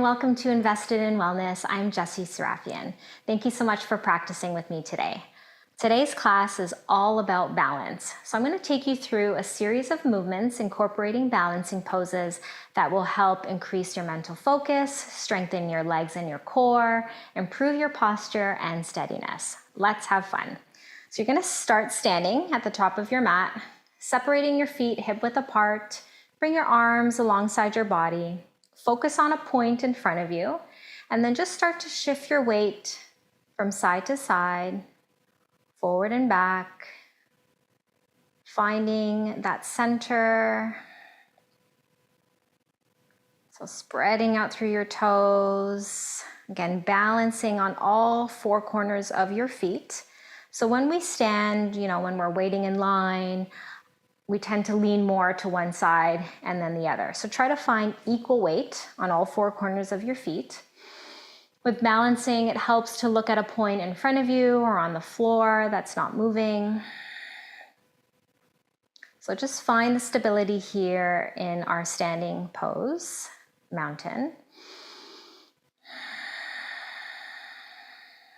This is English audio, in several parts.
welcome to Invested in Wellness. I'm Jessie Sarafian. Thank you so much for practicing with me today. Today's class is all about balance. So I'm going to take you through a series of movements incorporating balancing poses that will help increase your mental focus, strengthen your legs and your core, improve your posture and steadiness. Let's have fun. So you're going to start standing at the top of your mat, separating your feet hip-width apart. Bring your arms alongside your body. Focus on a point in front of you, and then just start to shift your weight from side to side, forward and back, finding that center. So spreading out through your toes, again, balancing on all four corners of your feet. So when we stand, when we're waiting in line, we tend to lean more to one side and then the other. So try to find equal weight on all four corners of your feet. With balancing, it helps to look at a point in front of you or on the floor that's not moving. So just find the stability here in our standing pose, mountain.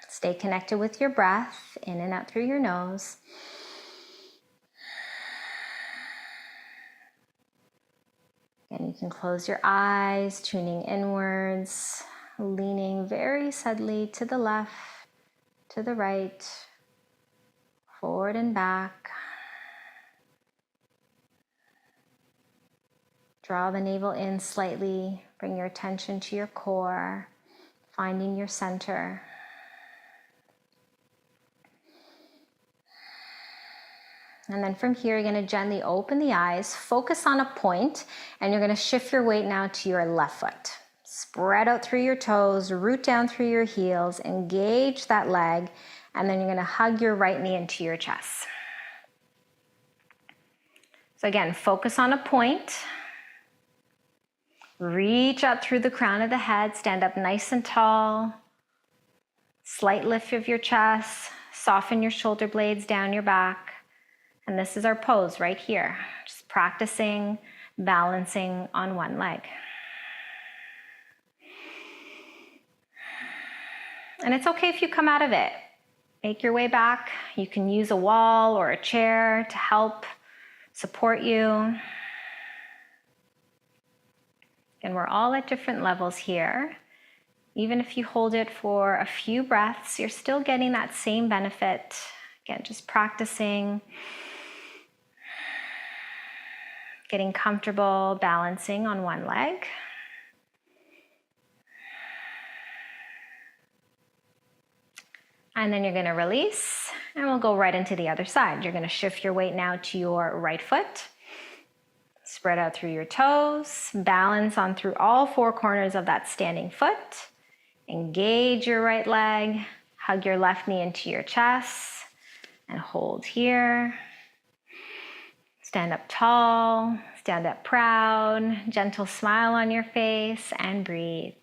Stay connected with your breath, in and out through your nose. And you can close your eyes, tuning inwards, leaning very subtly to the left, to the right, forward and back. Draw the navel in slightly, bring your attention to your core, finding your center. And then from here, you're going to gently open the eyes, focus on a point, and you're going to shift your weight now to your left foot. Spread out through your toes, root down through your heels, engage that leg, and then you're going to hug your right knee into your chest. So again, focus on a point. Reach up through the crown of the head, stand up nice and tall. Slight lift of your chest, soften your shoulder blades down your back. And this is our pose right here, just practicing balancing on one leg. And it's okay if you come out of it. Make your way back. You can use a wall or a chair to help support you. And we're all at different levels here. Even if you hold it for a few breaths, you're still getting that same benefit. Again, just practicing. Getting comfortable balancing on one leg. And then you're going to release, and we'll go right into the other side. You're going to shift your weight now to your right foot. Spread out through your toes. Balance on through all four corners of that standing foot. Engage your right leg. Hug your left knee into your chest. And hold here. Stand up tall, stand up proud, gentle smile on your face, and breathe.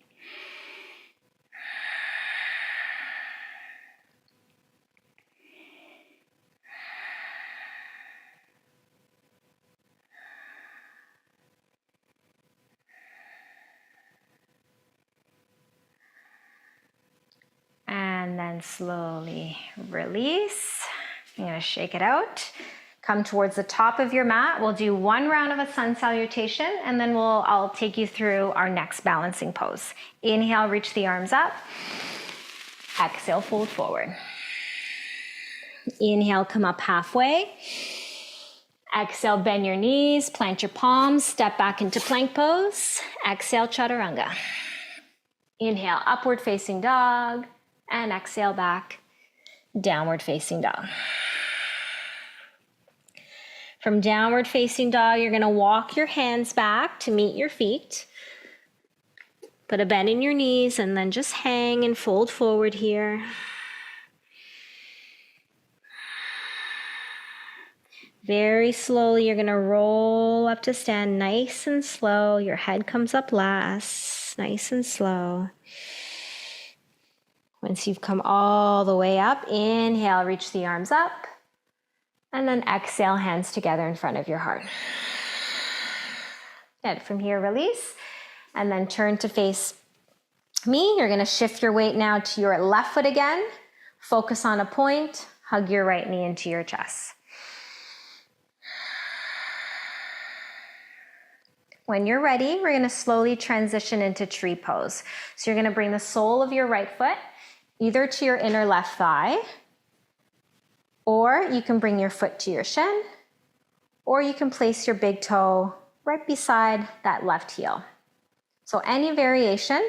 And then slowly release. I'm going to shake it out. Come towards the top of your mat. We'll do one round of a sun salutation, and then I'll take you through our next balancing pose. Inhale, reach the arms up. Exhale, fold forward. Inhale, come up halfway. Exhale, bend your knees, plant your palms, step back into plank pose. Exhale, chaturanga. Inhale, upward facing dog, and exhale back, downward facing dog. From downward facing dog, you're going to walk your hands back to meet your feet. Put a bend in your knees and then just hang and fold forward here. Very slowly, you're going to roll up to stand nice and slow. Your head comes up last, nice and slow. Once you've come all the way up, inhale, reach the arms up. And then exhale, hands together in front of your heart. Good. From here, release. And then turn to face me, you're gonna shift your weight now to your left foot again. Focus on a point, hug your right knee into your chest. When you're ready, we're gonna slowly transition into tree pose. So you're gonna bring the sole of your right foot either to your inner left thigh, or you can bring your foot to your shin, or you can place your big toe right beside that left heel. So any variation,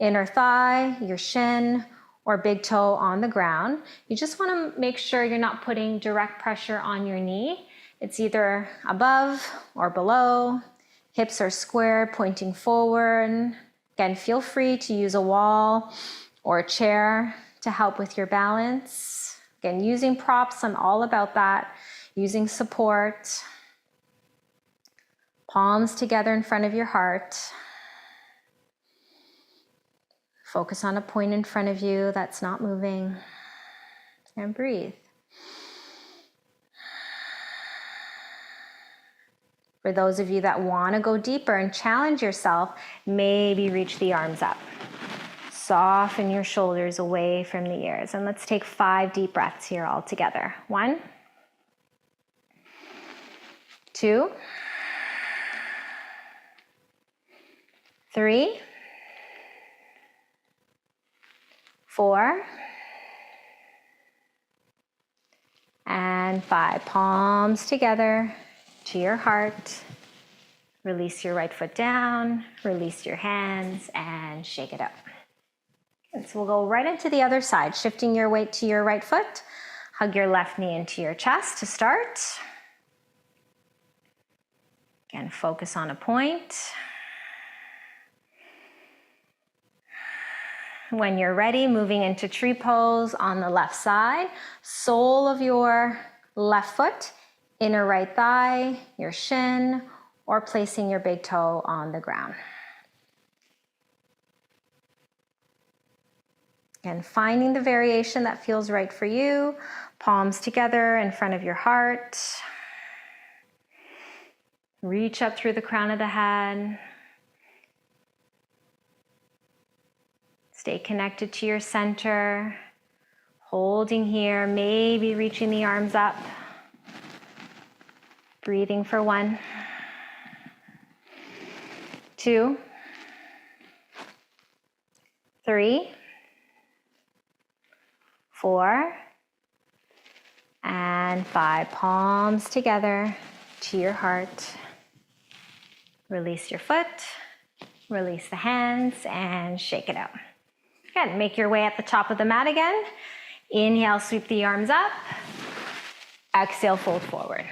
inner thigh, your shin, or big toe on the ground, you just wanna make sure you're not putting direct pressure on your knee. It's either above or below. Hips are square, pointing forward. Again, feel free to use a wall or a chair to help with your balance. Again, using props, I'm all about that. Using support. Palms together in front of your heart. Focus on a point in front of you that's not moving. And breathe. For those of you that want to go deeper and challenge yourself, maybe reach the arms up. Soften your shoulders away from the ears. And let's take 5 deep breaths here all together. 1, 2, 3, 4, and 5. Palms together to your heart. Release your right foot down, release your hands, and shake it up. And so we'll go right into the other side, shifting your weight to your right foot. Hug your left knee into your chest to start. Again, focus on a point. When you're ready, moving into tree pose on the left side, sole of your left foot, inner right thigh, your shin, or placing your big toe on the ground. And finding the variation that feels right for you, palms together in front of your heart. Reach up through the crown of the head. Stay connected to your center, holding here, maybe reaching the arms up. Breathing for 1, 2, 3, 4, and 5. Palms together to your heart. Release your foot, release the hands, and shake it out. Again, make your way at the top of the mat again. Inhale, sweep the arms up. Exhale, fold forward.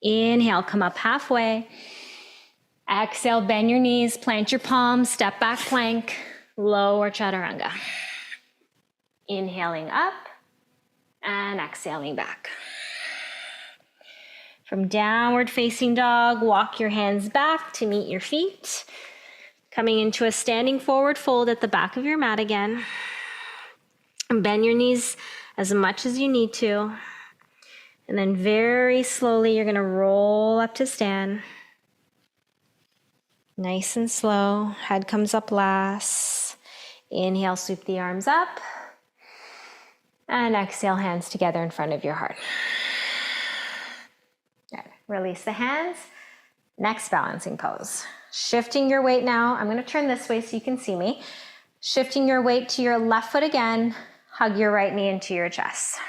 Inhale, come up halfway. Exhale, bend your knees, plant your palms, step back plank, lower chaturanga. Inhaling up and exhaling back. From downward facing dog, walk your hands back to meet your feet. Coming into a standing forward fold at the back of your mat again. And bend your knees as much as you need to. And then very slowly, you're gonna roll up to stand. Nice and slow, head comes up last. Inhale, sweep the arms up. And exhale, hands together in front of your heart. Good. Release the hands. Next balancing pose. Shifting your weight now. I'm gonna turn this way so you can see me. Shifting your weight to your left foot again. Hug your right knee into your chest.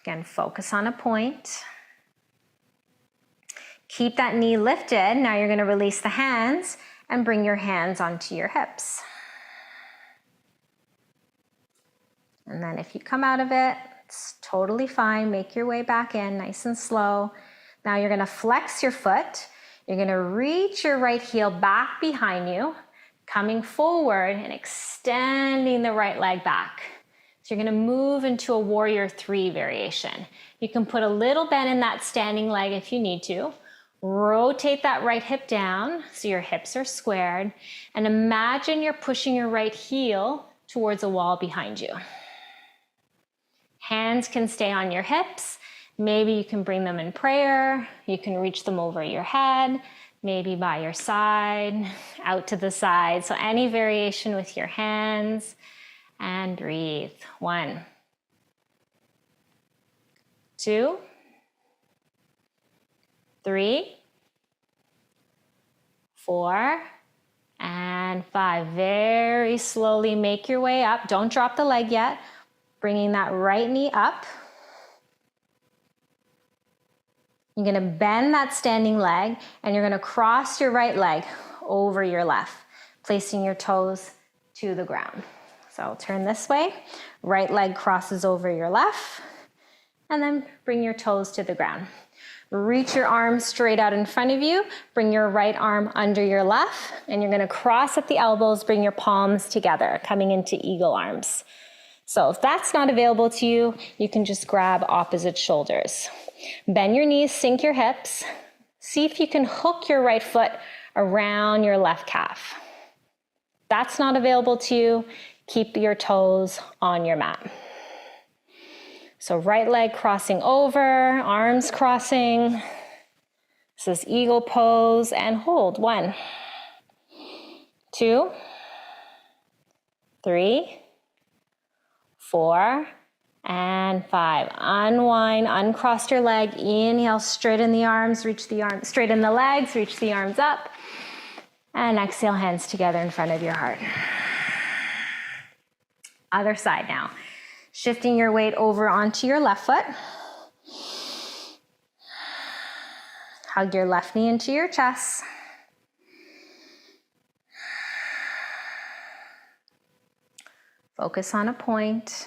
Again, focus on a point. Keep that knee lifted. Now you're going to release the hands and bring your hands onto your hips. And then if you come out of it, it's totally fine. Make your way back in nice and slow. Now you're going to flex your foot. You're going to reach your right heel back behind you, coming forward and extending the right leg back. So you're gonna move into a warrior 3 variation. You can put a little bend in that standing leg if you need to. Rotate that right hip down so your hips are squared. And imagine you're pushing your right heel towards a wall behind you. Hands can stay on your hips Maybe you can bring them in prayer. You can reach them over your head, maybe by your side, out to the side. So any variation with your hands. And breathe. 1, 2, 3, 4, and 5. Very slowly make your way up. Don't drop the leg yet. Bringing that right knee up. You're going to bend that standing leg and you're going to cross your right leg over your left, placing your toes to the ground. So turn this way, right leg crosses over your left, and then bring your toes to the ground. Reach your arms straight out in front of you, bring your right arm under your left, and you're going to cross at the elbows, bring your palms together, coming into eagle arms. So if that's not available to you, you can just grab opposite shoulders. Bend your knees, sink your hips. See if you can hook your right foot around your left calf. If that's not available to you, keep your toes on your mat. So right leg crossing over, arms crossing. This is eagle pose and hold. 1, 2, 3, 4, and 5. Unwind, uncross your leg. Inhale, straighten the arms, reach the arms, straighten the legs, reach the arms up. And exhale, hands together in front of your heart. Other side now. Shifting your weight over onto your left foot. Hug your left knee into your chest. Focus on a point.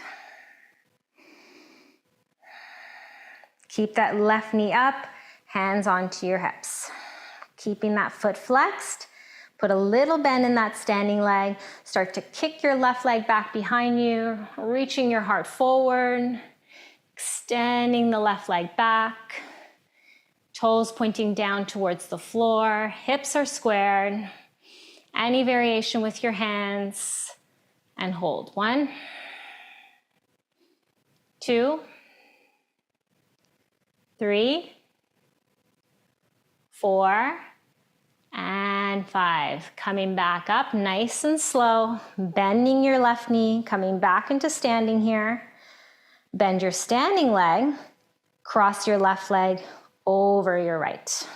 Keep that left knee up, hands onto your hips. Keeping that foot flexed. Put a little bend in that standing leg. Start to kick your left leg back behind you, reaching your heart forward, extending the left leg back, toes pointing down towards the floor, hips are squared. Any variation with your hands, and hold. 1, 2, 3, 4, and 5. Coming back up nice and slow, bending your left knee, coming back into standing here. Bend your standing leg, cross your left leg over your right.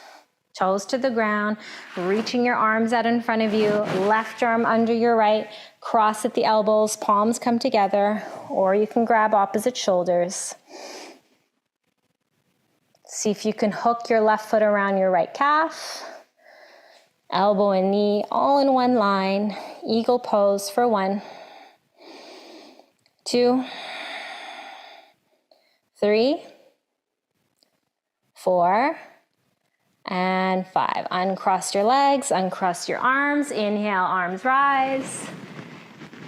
Toes to the ground, reaching your arms out in front of you, left arm under your right, cross at the elbows, palms come together, or you can grab opposite shoulders. See if you can hook your left foot around your right calf. Elbow and knee all in one line. Eagle pose for 1, 2, 3, 4, and 5. Uncross your legs, uncross your arms. Inhale, arms rise.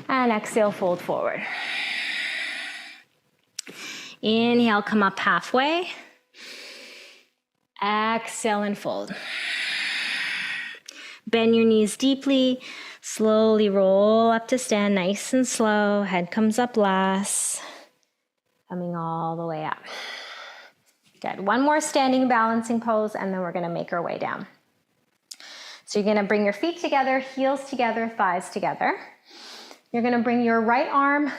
And exhale, fold forward. Inhale, come up halfway. Exhale and fold. Bend your knees deeply. Slowly roll up to stand, nice and slow. Head comes up last. Coming all the way up. Good. One more standing balancing pose, and then we're going to make our way down. So you're going to bring your feet together, heels together, thighs together. You're going to bring your right arm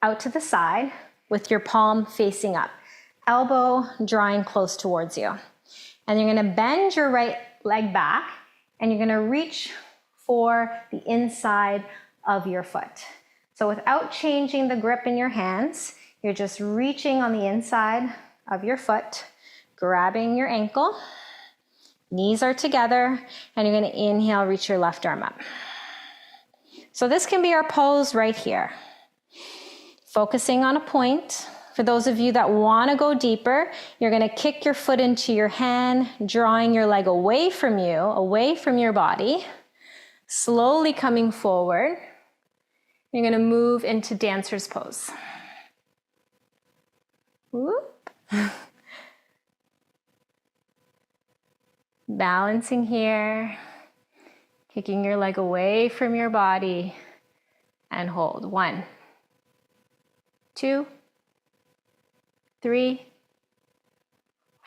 out to the side with your palm facing up. Elbow drawing close towards you. And you're going to bend your right leg back, and you're going to reach for the inside of your foot. So without changing the grip in your hands, you're just reaching on the inside of your foot, grabbing your ankle. Knees are together, and you're going to inhale, reach your left arm up. So this can be our pose right here. Focusing on a point. For those of you that want to go deeper, you're going to kick your foot into your hand, drawing your leg away from you, away from your body. Slowly coming forward. You're going to move into dancer's pose. Whoop. Balancing here. Kicking your leg away from your body. And hold. 1, 2, 3,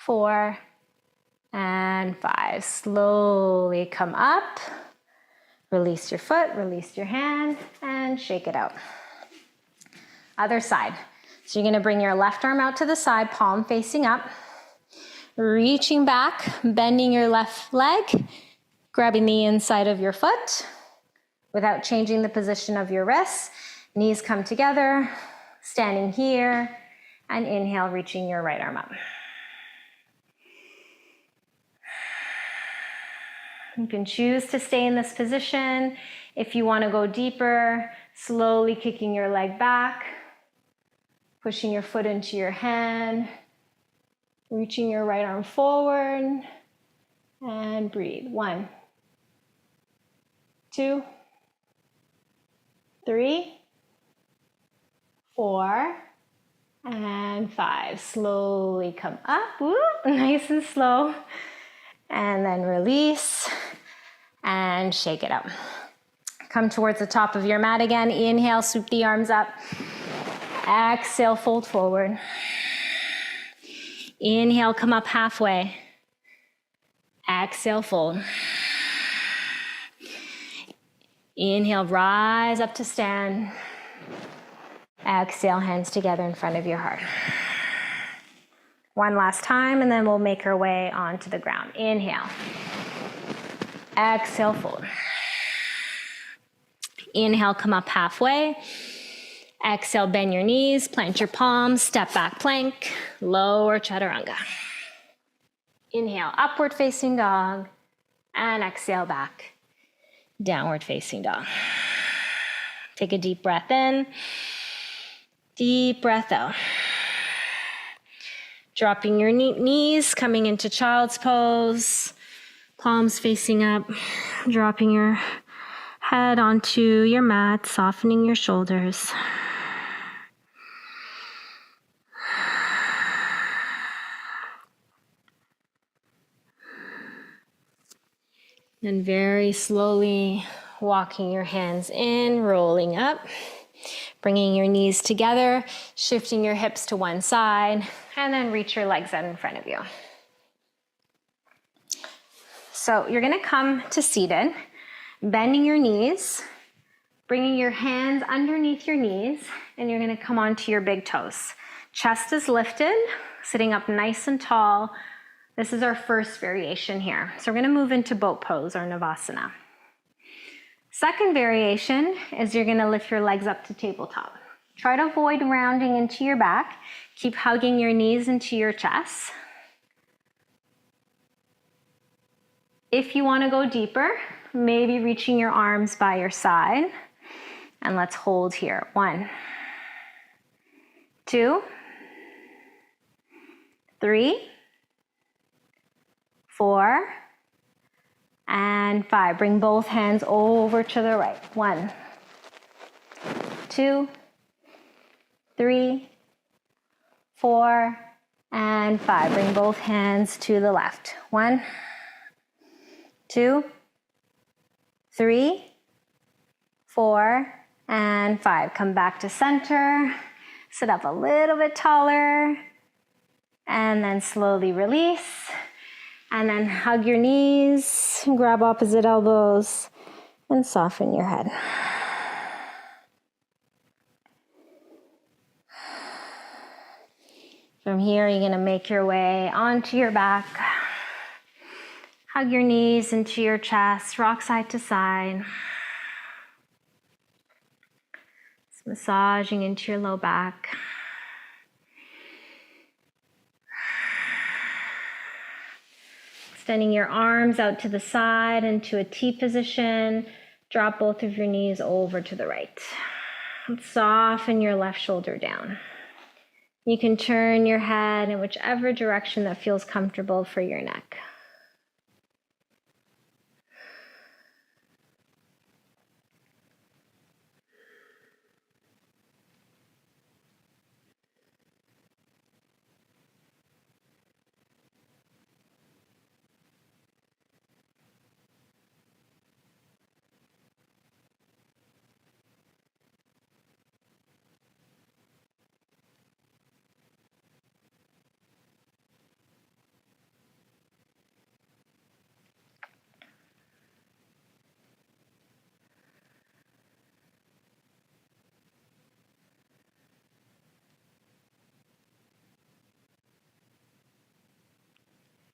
4, and 5. Slowly come up. Release your foot, release your hand, and shake it out. Other side. So you're gonna bring your left arm out to the side, palm facing up. Reaching back, bending your left leg, grabbing the inside of your foot without changing the position of your wrists. Knees come together, standing here, and inhale, reaching your right arm up. You can choose to stay in this position. If you want to go deeper, slowly kicking your leg back, pushing your foot into your hand, reaching your right arm forward, and breathe. 1, 2, 3, 4, and 5. Slowly come up, woo, nice and slow. And then release and shake it out. Come towards the top of your mat again. Inhale, swoop the arms up. Exhale, fold forward. Inhale, come up halfway. Exhale, fold. Inhale, rise up to stand. Exhale, hands together in front of your heart. One last time, and then we'll make our way onto the ground. Inhale. Exhale, fold. Inhale, come up halfway. Exhale, bend your knees, plant your palms, step back plank, lower chaturanga. Inhale, upward facing dog, and exhale back, downward facing dog. Take a deep breath in, deep breath out. Dropping your knees, coming into child's pose, palms facing up, dropping your head onto your mat, softening your shoulders. And very slowly walking your hands in, rolling up, bringing your knees together, shifting your hips to one side, and then reach your legs out in front of you. So you're gonna come to seated, bending your knees, bringing your hands underneath your knees, and you're gonna come onto your big toes. Chest is lifted, sitting up nice and tall. This is our first variation here. So we're gonna move into boat pose or Navasana. Second variation is you're gonna lift your legs up to tabletop. Try to avoid rounding into your back. Keep hugging your knees into your chest. If you wanna go deeper, maybe reaching your arms by your side. And let's hold here. 1, 2, 3, 4, and 5. Bring both hands over to the right. 1, 2, 3, 4, and 5. Bring both hands to the left. 1, 2, 3, 4, and 5. Come back to center. Sit up a little bit taller. And then slowly release. And then hug your knees, grab opposite elbows, and soften your head. From here, you're gonna make your way onto your back. Hug your knees into your chest, rock side to side. Just massaging into your low back. Extending your arms out to the side into a T position. Drop both of your knees over to the right. And soften your left shoulder down. You can turn your head in whichever direction that feels comfortable for your neck.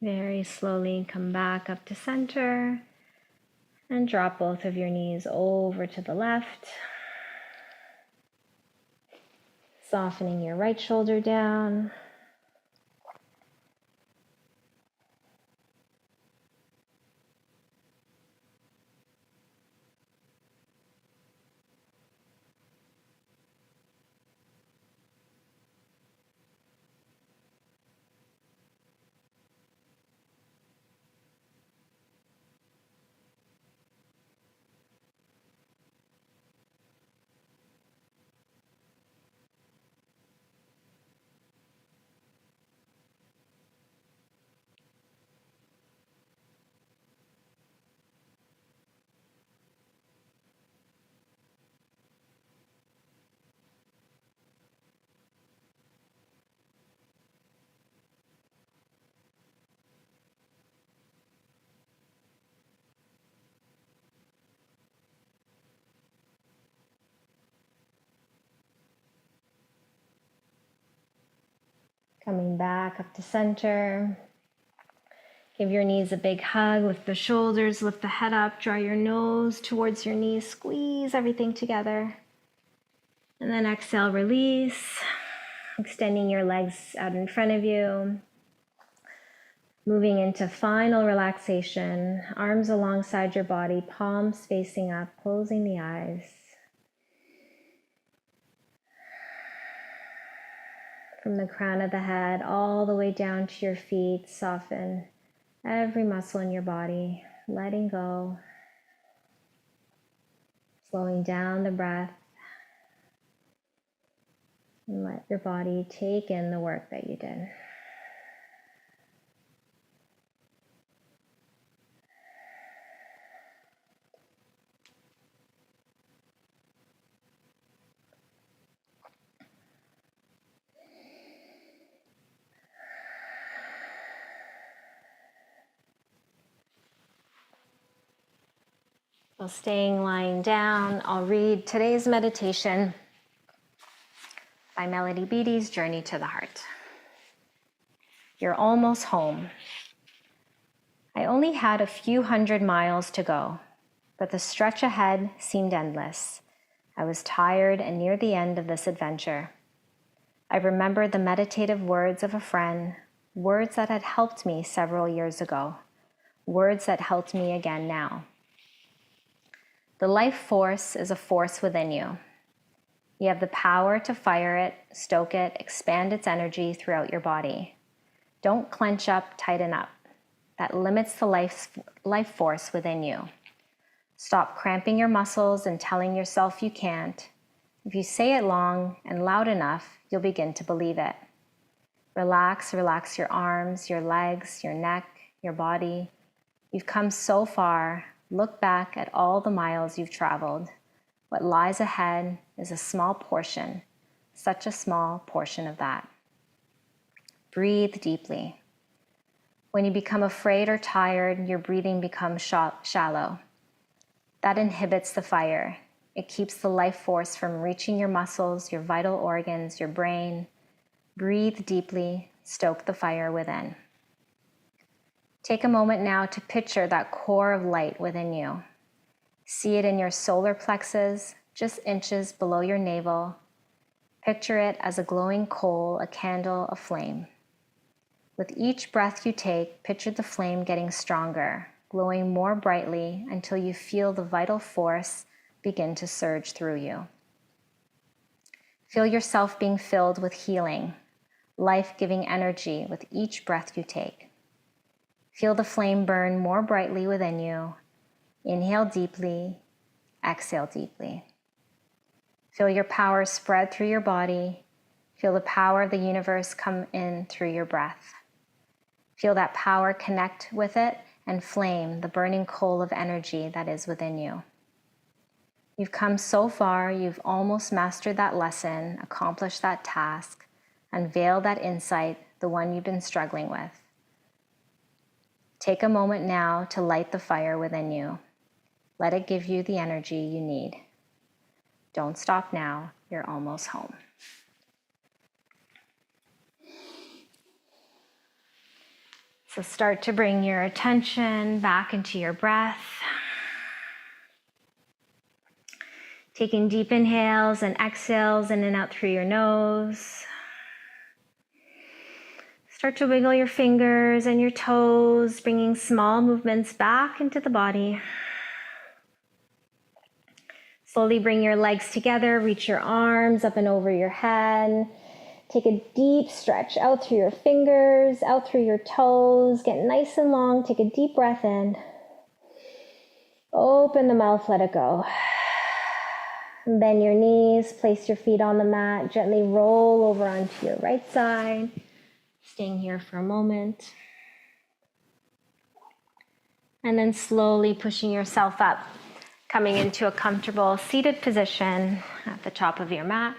Very slowly come back up to center and drop both of your knees over to the left. Softening your right shoulder down. Coming back up to center. Give your knees a big hug, lift the shoulders, lift the head up, draw your nose towards your knees, squeeze everything together. And then exhale, release, extending your legs out in front of you. Moving into final relaxation, arms alongside your body, palms facing up, closing the eyes. From the crown of the head all the way down to your feet, soften every muscle in your body, letting go, slowing down the breath, and let your body take in the work that you did. So staying lying down, I'll read today's meditation by Melody Beattie's Journey to the Heart. You're almost home. I only had a few 100 miles to go, but the stretch ahead seemed endless. I was tired and near the end of this adventure. I remembered the meditative words of a friend, words that had helped me several years ago, words that helped me again now. The life force is a force within you. You have the power to fire it, stoke it, expand its energy throughout your body. Don't clench up, tighten up. That limits the life force within you. Stop cramping your muscles and telling yourself you can't. If you say it long and loud enough, you'll begin to believe it. Relax your arms, your legs, your neck, your body. You've come so far. Look back at all the miles you've traveled. What lies ahead is a small portion, such a small portion of that. Breathe deeply. When you become afraid or tired, your breathing becomes shallow. That inhibits the fire. It keeps the life force from reaching your muscles, your vital organs, your brain. Breathe deeply, stoke the fire within. Take a moment now to picture that core of light within you. See it in your solar plexus, just inches below your navel. Picture it as a glowing coal, a candle, a flame. With each breath you take, picture the flame getting stronger, glowing more brightly until you feel the vital force begin to surge through you. Feel yourself being filled with healing, life-giving energy with each breath you take. Feel the flame burn more brightly within you. Inhale deeply, exhale deeply. Feel your power spread through your body. Feel the power of the universe come in through your breath. Feel that power connect with it and flame the burning coal of energy that is within you. You've come so far, you've almost mastered that lesson, accomplished that task, unveiled that insight, the one you've been struggling with. Take a moment now to light the fire within you. Let it give you the energy you need. Don't stop now, you're almost home. So start to bring your attention back into your breath. Taking deep inhales and exhales in and out through your nose. Start to wiggle your fingers and your toes, bringing small movements back into the body. Slowly bring your legs together, reach your arms up and over your head. Take a deep stretch out through your fingers, out through your toes. Get nice and long. Take a deep breath in. Open the mouth, let it go. Bend your knees, place your feet on the mat. Gently roll over onto your right side. Staying here for a moment. And then slowly pushing yourself up, coming into a comfortable seated position at the top of your mat.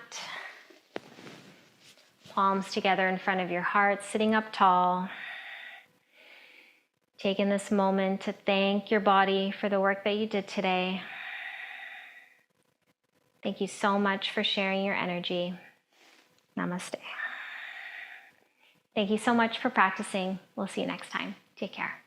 Palms together in front of your heart, sitting up tall. Taking this moment to thank your body for the work that you did today. Thank you so much for sharing your energy. Namaste. Thank you so much for practicing. We'll see you next time. Take care.